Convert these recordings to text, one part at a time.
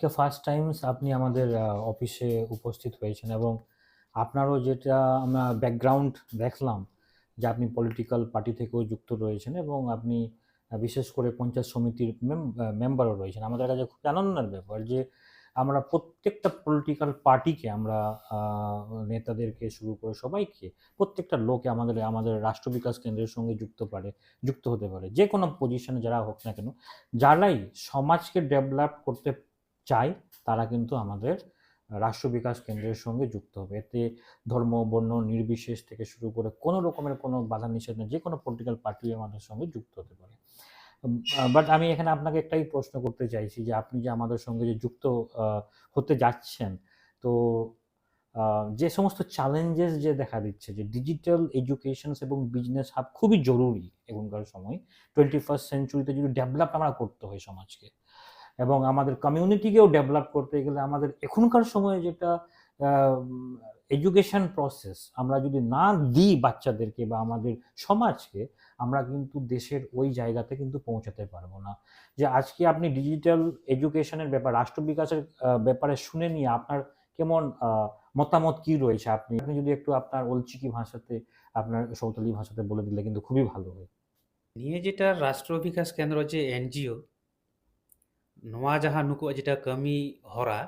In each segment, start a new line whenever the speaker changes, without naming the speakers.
আজকে first Times আপনি আমাদের অফিসে উপস্থিত হয়েছেন এবং আপনারও যেটা আমরা ব্যাকগ্রাউন্ড দেখলাম যে আপনি পলিটিক্যাল পার্টি থেকেও যুক্ত রয়েছেন এবং আপনি বিশেষ করে পঞ্চায়েত সমিতির মেম্বারও রয়েছেন। আমাদের কাছে খুব আনন্দের ব্যাপার যে আমরা প্রত্যেকটা পলিটিক্যাল পার্টিকে আমরা নেতাদেরকে শুরু করে সবাইকে, প্রত্যেকটা লোকে আমাদের আমাদের রাষ্ট্র বিকাশ কেন্দ্রের সঙ্গে যুক্ত হতে পারে, যে কোনো পজিশনে যারা হোক না কেন, যারাই সমাজকে ডেভেলপ করতে চায় তারা কিন্তু আমাদের রাষ্ট্র বিকাশ কেন্দ্রের সঙ্গে যুক্ত হবে। এতে ধর্ম বর্ণ নির্বিশেষ থেকে শুরু করে কোনো রকমের কোনো বাধা নিষেধ নেই, যে কোনো পলিটিক্যাল পার্টি আমাদের সঙ্গে যুক্ত হতে পারে। বাট আমি এখানে আপনাকে একটাই প্রশ্ন করতে চাইছি যে আপনি যে আমাদের সঙ্গে যে যুক্ত হতে যাচ্ছেন, তো যে সমস্ত চ্যালেঞ্জেস যে দেখা দিচ্ছে যে ডিজিটাল এডুকেশন এবং বিজনেস হাব খুবই জরুরি এখনকার সময়, 21st সেঞ্চুরিতে যদি ডেভেলপ আমরা করতে হয় সমাজকে এবং আমাদের কমিউনিটিকেও ডেভেলপ করতে গেলে আমাদের এখনকার সময়ে যেটা এডুকেশন প্রসেস আমরা যদি না দিই বাচ্চাদেরকে বা আমাদের সমাজকে, আমরা কিন্তু দেশের ওই জায়গাতে কিন্তু পৌঁছাতে পারবো না। যে আজকে আপনি ডিজিটাল এডুকেশনের ব্যাপার, রাষ্ট্র বিকাশের ব্যাপারে শুনে নিয়ে আপনার কেমন মতামত কি রয়েছে, আপনি আপনি যদি একটু আপনার অলচিকি ভাষাতে, আপনার সৌতালি ভাষাতে বলে দিলে কিন্তু খুবই ভালো হয়।
নিয়ে যেটা রাষ্ট্র বিকাশ কেন্দ্র যে এনজিও ᱱᱚᱣᱟ ᱡᱟᱦᱟᱸ ᱱᱩᱠᱩᱣᱟᱜ যেটা কামি হরা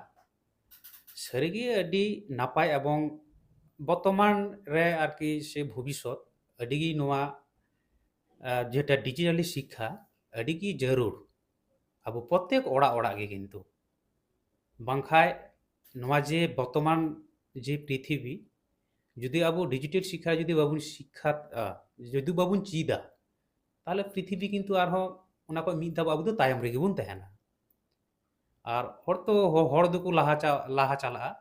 সারিগে আডি নাপাই এবং বর্তমান রে আর কি সে ভবিষ্যৎ আডিগি নোয়া যেটা ডিজিটালি শিক্ষা আডিগি জরুর আবো প্রত্যেক ওড়া ওড়া গে কিন্তু বাংখায় নোয়া যে বর্তমান যে পৃথিবী যদি আবো ডিজিটাল শিক্ষা যদি বাবুন শিক্ষা যদি বাবুন চিদা তাহলে পৃথিবী কিন্তু আরহো ওনা কো মিদ ধাপ আবু তো তায়ম রেগে বুন তাহেনা আর হর তো হর দোকো লাহা চালাগা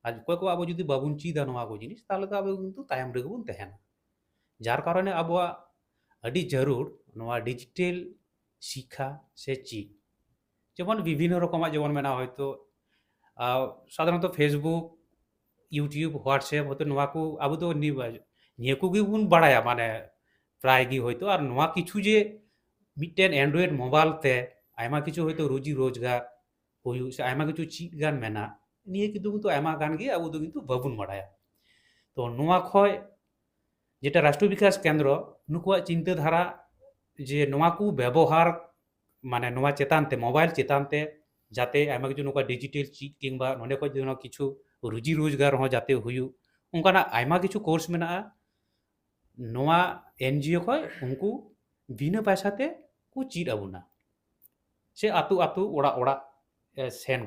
আর কয় কো আবো যদি বাবুন চিদা নোয়া কো জিনিস তাহলে তো আবো কিন্তু তায়ম রেগে বুন তাহেনা যার কারণে আবোয়া আডি জরুর নোয়া ডিজিটাল শিক্ষা সে চিদ যেমন বিভিন্ন রকমার যেমন মেনা হয়তো সাধারণত ফেসবুক ইউটিউব হোয়াটসঅ্যাপ হয়তো নোয়া কো আবো তো নিয়ে কো গি বুন বাড়ায়া মানে প্রায় গি হয়তো আর নোয়া কিছু যে মিটেন অ্যান্ড্রয়েড মোবাইল তে আয়মা কিছু হয়তো রুজি রোজগার হুᱭᱩᱜ ᱥᱮ ᱟᱭᱢᱟ ᱠᱤᱪᱷᱩ ᱪᱮᱫ ᱜᱟᱱ ᱢᱮᱱᱟᱜ ᱱᱤᱭᱟᱹ ᱠᱤᱱᱛᱩ ᱟᱭᱢᱟ ᱜᱟᱱ ᱜᱮ ᱟᱵᱚ ᱫᱚ ᱠᱤᱱᱛᱩ ᱵᱟᱵᱚᱱ ᱵᱟᱲᱟᱭᱟ ᱛᱚ ᱱᱚᱣᱟ ᱠᱷᱚᱡ যেটা রাষ্ট্র বিকাশ কেন্দ্র নুকুয়াগ চিন্তা ধারা যে নোয়া কু ব্যবহার মানে নোয়া চেতানতে মোবাইল চেতানতে যাতে আয়মা কিছু নোকা ডিজিটাল চিট কিংবা ননে খoj যেন কিছু রুজি রোজগার হো যাতে হুᱭᱩᱜ অনকানা আয়মা কিছু কোর্স মেনাগᱼᱟ নোয়া এনজিও খoj উনকু বিনা পয়সাতে কু চিট আবুনা সে আতু আতু ওড়া ওড়া সেন